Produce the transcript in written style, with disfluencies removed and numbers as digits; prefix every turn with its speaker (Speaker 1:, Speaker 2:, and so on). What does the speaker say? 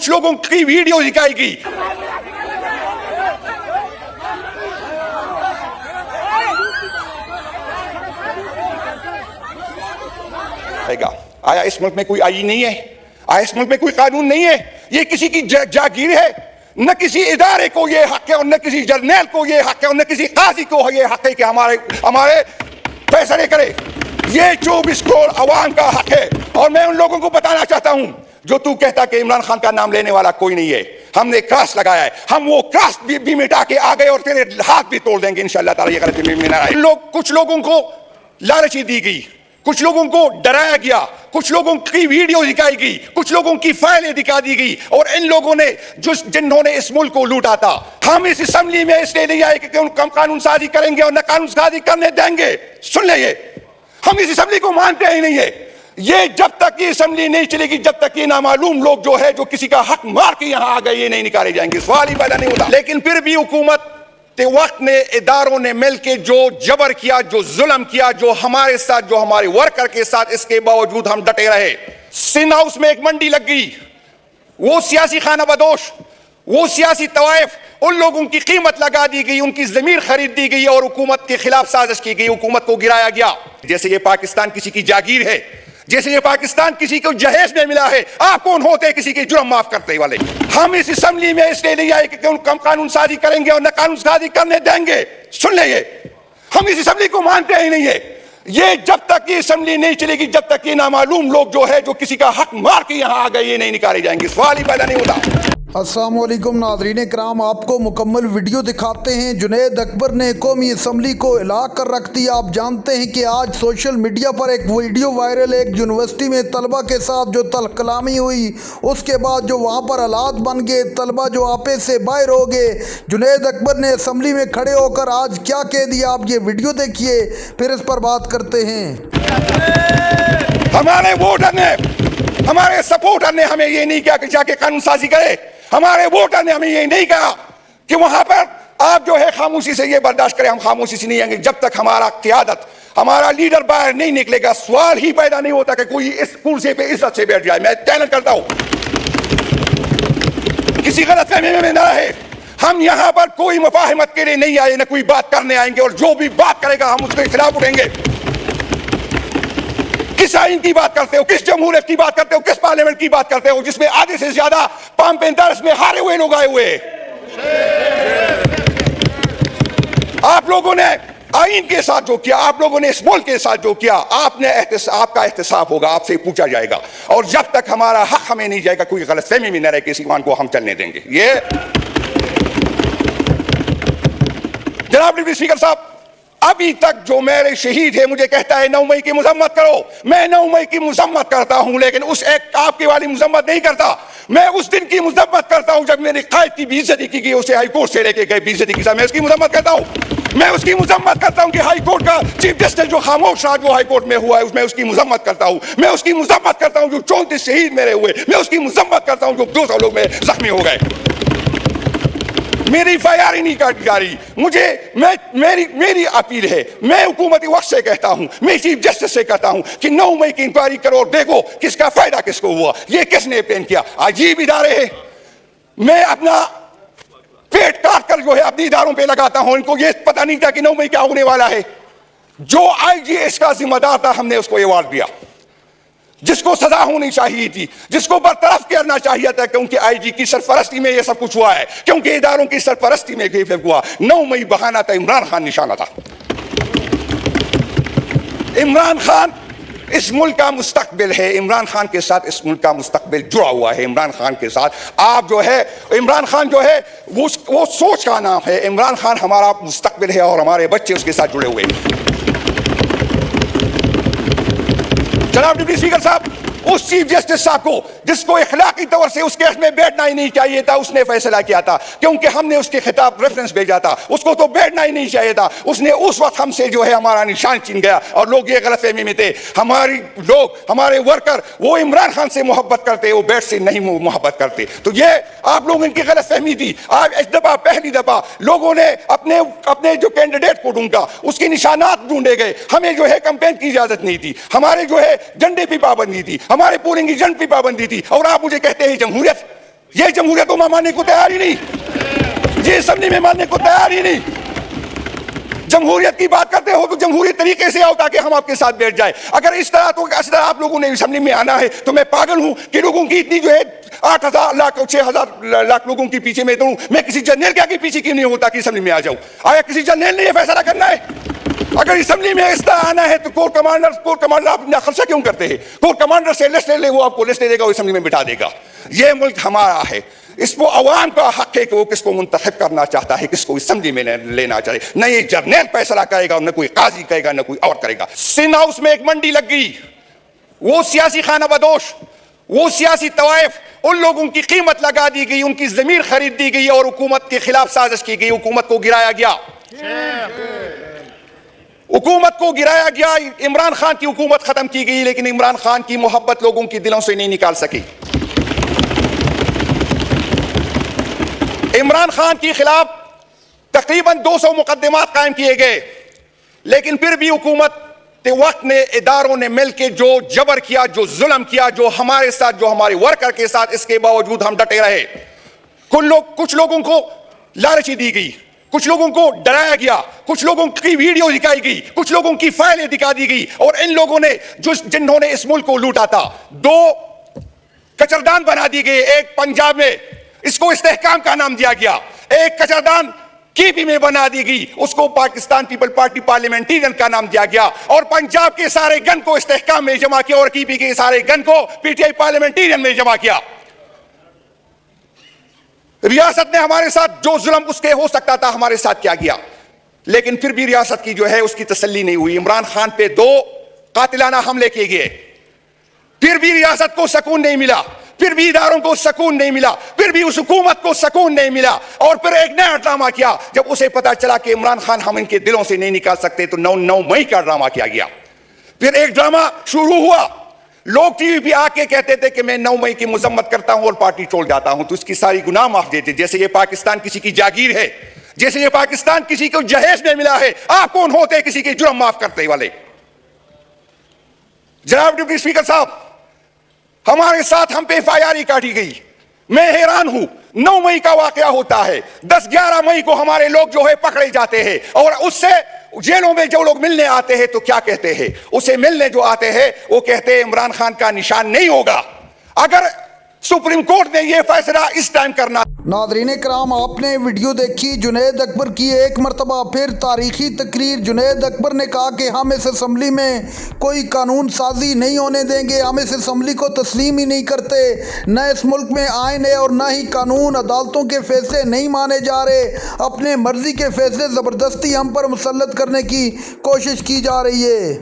Speaker 1: कुछ लोगों की वीडियो दिखाएगी। आया इस मुल्क में कोई आईन नहीं है? आया इस मुल्क में कोई कानून नहीं है? ये किसी की जागीर है? न किसी इदारे को ये हक है और न किसी जर्नैल को ये हक है और न किसी काजी को ये हक है कि हमारे फैसले करे। ये 24 करोड़ अवाम का हक है। और मैं उन लोगों को बताना चाहता हूं जो तू कहता कि इमरान खान का नाम लेने वाला कोई नहीं है। हमने क्रॉस लगाया है, हम वो क्रॉस भी मिटा के आ गए और तेरे हाथ भी तोड़ देंगे इंशाअल्लाह ताला। ये गलती में ना आए। कुछ लोगों को लालची दी गई, कुछ लोगों को डराया गया, कुछ लोगों की वीडियो दिखाई गई, कुछ लोगों की फाइलें दिखा दी गई। और इन लोगों ने जिन्होंने इस मुल्क को लूटा था, हम इस असेंबली में इसलिए नहीं आए कि हम कानून साजी करेंगे और न कानून साजी करने देंगे। सुन ले, ये हम इस असेंबली को मानते ही नहीं है। ये जब तक ये असेंबली नहीं चलेगी, जब तक ये नामालूम लोग जो है जो किसी का हक मार के यहां आ गए, ये नहीं निकाले जाएंगे। सवाल ही पैदा नहीं होता। लेकिन फिर भी हुकूमत के वक्त ने, इदारों ने मिलकर जो जबर किया, जो जुल्म किया, जो हमारे साथ, जो हमारे वर्कर के साथ, इसके बावजूद हम डटे रहे। सिंध हाउस में एक मंडी लग गई, वो सियासी खाना बदोश, वो सियासी तवाइफ, उन लोगों की कीमत लगा दी गई, उनकी जमीर खरीद दी गई और हुकूमत के खिलाफ साजिश की गई, हुकूमत को गिराया गया। जैसे ये पाकिस्तान किसी की जागीर है, जैसे ये पाकिस्तान किसी को जहेज में मिला है। आप कौन होते किसी के जुर्म माफ करने वाले? हम इस असेंबली में इसलिए नहीं आए कि हम कानून साजी करेंगे और न कानून साजी करने देंगे। सुन ले, ये हम इस असेंबली को मानते ही नहीं है। ये जब तक ये असेंबली नहीं चलेगी, जब तक ये नामालूम लोग जो है जो किसी का हक मार के यहां आ गए, ये नहीं निकाले जाएंगे। सवाल ही पैदा नहीं होता।
Speaker 2: अस्सलाम वालेकुम नाज़रीन कराम, आपको मुकम्मल वीडियो दिखाते हैं। जुनैद अकबर ने कौमी असम्बली को हिला कर रख दिया। आप जानते हैं कि आज सोशल मीडिया पर एक वीडियो वायरल है, एक यूनिवर्सिटी में तलबा के साथ जो तलकलामी हुई, उसके बाद जो वहाँ पर हालात बन गए, तलबा जो आपे से बाहर हो गए। जुनैद अकबर ने असम्बली में खड़े होकर आज क्या कह दिया, आप ये वीडियो देखिए, फिर इस पर बात करते हैं।
Speaker 1: हमारे वोटर ने, हमारे सपोर्टर ने हमें ये नहीं किया कि जाके कानून साजी करे। हमारे वोटर ने हमें ये नहीं कहा कि वहां पर आप जो है खामोशी से ये बर्दाश्त करें। हम खामोशी से नहीं आएंगे जब तक हमारा क़यादत, हमारा लीडर बाहर नहीं निकलेगा। सवाल ही पैदा नहीं होता कि कोई इस कुर्सी पे इज्जत से बैठ जाए। मैं चैलेंज करता हूं, किसी गलतफहमी में ना रहे। हम यहां पर कोई मुफाहमत के लिए नहीं आए, ना कोई बात करने आएंगे। और जो भी बात करेगा हम उसके खिलाफ उठेंगे। किस आइन की बात करते हो, किस जमहूरियत की बात करते हो, किस पार्लियामेंट की बात करते हो जिसमें आधे से ज्यादा पंप इंटरेस्ट में हारे हुए लोग आए हुए। आप लोगों ने आइन के साथ जो किया, आप लोगों ने इस मुल्क के साथ जो किया, आपका एहतसाब होगा, आपसे पूछा जाएगा। और जब तक हमारा हक हमें नहीं जाएगा, कोई गलतफहमी में न रहे, किसी ईमान को हम चलने देंगे। ये जनाब डिप्टी स्पीकर साहब, अभी तक जो मेरे शहीद है मुझे कहता है 9 मई की मजम्मत करो। मैं 9 मई की मजम्मत करता हूं, लेकिन उस एक आपके वाली मजम्मत नहीं करता। मैं उस दिन की मजम्मत करता हूं जब मेरे कायद की बेइज्जती की गई, उसे हाई कोर्ट से लेके गए बेइज्जती के साथ। मैं उसकी मजम्मत करता हूं। मैं उसकी मजम्मत करता हूं कि हाई कोर्ट का चीफ जस्टिस जो खामोश रहा, जो हाई कोर्ट में हुआ है, उसमें उसकी मजम्मत करता हूं। मैं उसकी मजम्मत करता हूं जो 34 शहीद मेरे हुए। मैं उसकी मजम्मत करता हूं जो 200 लोग में जख्मी हो गए। मेरी FIR ही नहीं काटी जा रही। मेरी अपील है, मैं हुकूमती वक्त से कहता हूं, मैं चीफ जस्टिस से कहता हूं कि 9 मई की इंक्वायरी करो और देखो किसका फायदा किसको हुआ, ये किसने प्लान किया। अजीब इदारे हैं। मैं अपना पेट काट कर जो है अपने इदारों पे लगाता हूं। इनको ये पता नहीं था कि 9 मई क्या होने वाला है। जो IG इसका जिम्मेदार था, हमने उसको अवार्ड दिया। जिसको सजा होनी चाहिए थी, जिसको बरतरफ करना चाहिए था, क्योंकि IG की सरपरस्ती में यह सब कुछ हुआ है, क्योंकि इदारों की सरपरस्ती में ये हुआ। 9 मई बहाना था, इमरान खान निशाना था। इमरान खान इस मुल्क का मुस्तकबिल है। इमरान खान के साथ इस मुल्क का मुस्तकबिल जुड़ा हुआ है। इमरान खान के साथ आप जो है, इमरान खान जो है वो सोच का नाम है। इमरान खान हमारा मुस्तकबिल है और हमारे बच्चे उसके साथ जुड़े हुए हैं। जनाब डिप्टी स्पीकर साहब, उस चीफ जस्टिस साहब को जिसको इखलाकी तौर से उस केस में बैठना ही नहीं चाहिए था, उसने फैसला किया था, क्योंकि हमने उसके खिताब रेफरेंस भेजा था। उसको तो बैठना ही नहीं चाहिए था। उसने उस वक्त हमसे जो है हमारा निशान छीन गया और लोग ये गलतफहमी में थे। हमारे लोग, हमारे वर्कर, वो इमरान खान से मोहब्बत करते, वो बैठ से नहीं मोहब्बत करते। तो ये आप लोगों की गलतफहमी थी। आज इस दफा, पहली दफा लोगों ने अपने जो कैंडिडेट को ढूंढा, उसके निशानात ढूंढे गए। हमें जो है कैंपेन की इजाजत नहीं थी, हमारे जो है झंडे की पाबंदी थी, हमारे पोलिंग एजेंट की पाबंदी थी। और आप मुझे कहते हैं जमहूरियत। ये जमहूरियत को मानने को तैयार ही नहीं, ये असेंबली में मानने को तैयार ही नहीं। जमहूरियत की बात करते हो तो जमहूरी तरीके से आओ ताकि हम आपके साथ बैठ जाए। अगर इस तरह तो आप लोगों ने असेंबली में आना है तो मैं पागल हूं कि लोगों की इतनी जो है 8,000 लाख 6,000 लाख लोगों के पीछे मैं दूं, मैं किसी जनरल के आगे पीछे क्यों नहीं होता कि असेंबली में आ जाऊं? आया किसी जनरल ने यह फैसला करना है? अगर असेंबली में इस तरह आना है तो कोर कमांडर आप इतना खर्चा क्यों करते हैं? कोर कमांडर से लिस्ट ले ले, वो आपको लिस्ट दे देगा, असेंबली में बिठा देगा। यह मुल्क हमारा है, इसको अवाम का हक है कि वो किसको मुंतखब करना चाहता है, किसको असेंबली में लेना चाहे। न ये जर्नल फैसला करेगा, न कोई काजी करेगा, न कोई और करेगा। सिंध हाउस में एक मंडी लग गई, वो सियासी खाना बदोश, वो सियासी तवाइफ, उन लोगों की कीमत लगा दी गई, उनकी जमीन खरीद दी गई और हुकूमत के खिलाफ साजिश की गई, हुकूमत को गिराया गया, हुकूमत को गिराया गया। इमरान खान की हुकूमत खत्म की गई, लेकिन इमरान खान की मोहब्बत लोगों के दिलों से नहीं निकाल सकी। इमरान खान के खिलाफ तकरीबन 200 मुकदमात कायम किए गए, लेकिन फिर भी हुकूमत के वक्त ने, इदारों ने मिलकर जो जबर किया, जो जुल्म किया, जो हमारे साथ, जो हमारे वर्कर के साथ, इसके बावजूद हम डटे रहे। कुछ लोगों को लालची दी गई, कुछ लोगों को डराया गया, कुछ लोगों की वीडियो दिखाई गई, कुछ लोगों की फाइलें दिखा दी गई, और इन लोगों ने जिन्होंने इस मुल्क को लूटा था, 2 कचरदान बना दी गई। एक पंजाब में, इसको इस्तेहकाम का नाम दिया गया, एक कचरदान केपी में बना दी गई, उसको पाकिस्तान पीपल पार्टी पार्लियामेंटेरियन का नाम दिया गया, और पंजाब के सारे गन को इस्तेहकाम में जमा किया और केपी के सारे गन को पीटीआई पार्लियामेंटेरियन में जमा किया। रियासत ने हमारे साथ जो जुल्म उसके हो सकता था हमारे साथ क्या किया, लेकिन फिर भी रियासत की जो है उसकी तसल्ली नहीं हुई। इमरान खान पे 2 कातिलाना हमले किए गए, फिर भी रियासत को सुकून नहीं मिला, फिर भी इदारों को सुकून नहीं मिला, फिर भी उस हुकूमत को सुकून नहीं मिला। और फिर एक नया ड्रामा किया, जब उसे पता चला कि इमरान खान हम इनके दिलों से नहीं निकाल सकते, तो 9 मई का ड्रामा किया गया। फिर एक ड्रामा शुरू हुआ, लोग टीवी पे आके कहते थे कि मैं 9 मई की मजम्मत करता हूं और पार्टी छोड़ जाता हूं, तो इसकी सारी गुनाह माफ देते, जैसे ये पाकिस्तान किसी की जागीर है, जैसे ये पाकिस्तान किसी को जहेज में मिला है। आप कौन होते किसी के जुर्म माफ करते वाले? जनाब डिप्टी स्पीकर साहब, हमारे साथ हम पे एफआईआर काटी गई। मैं हैरान हूं, 9 मई का वाकया होता है, 10-11 मई को हमारे लोग जो है पकड़े जाते हैं, और उससे जेलों में जो लोग मिलने आते हैं तो क्या कहते हैं? उसे मिलने जो आते हैं वो कहते हैं इमरान खान का निशान नहीं होगा। अगर सुप्रीम कोर्ट ने यह फैसला इस टाइम करना।
Speaker 2: नाज़रीन कराम, आपने वीडियो देखी जुनैद अकबर की एक मरतबा फिर तारीखी तकरीर। जुनैद अकबर ने कहा कि हम इस असम्बली में कोई कानून साजी नहीं होने देंगे, हम इस असम्बली को तस्लीम ही नहीं करते, न इस मुल्क में आइन है और न ही कानून, अदालतों के फैसले नहीं माने जा रहे, अपने मर्जी के फैसले ज़बरदस्ती हम पर मुसल्लत करने की कोशिश की जा रही है।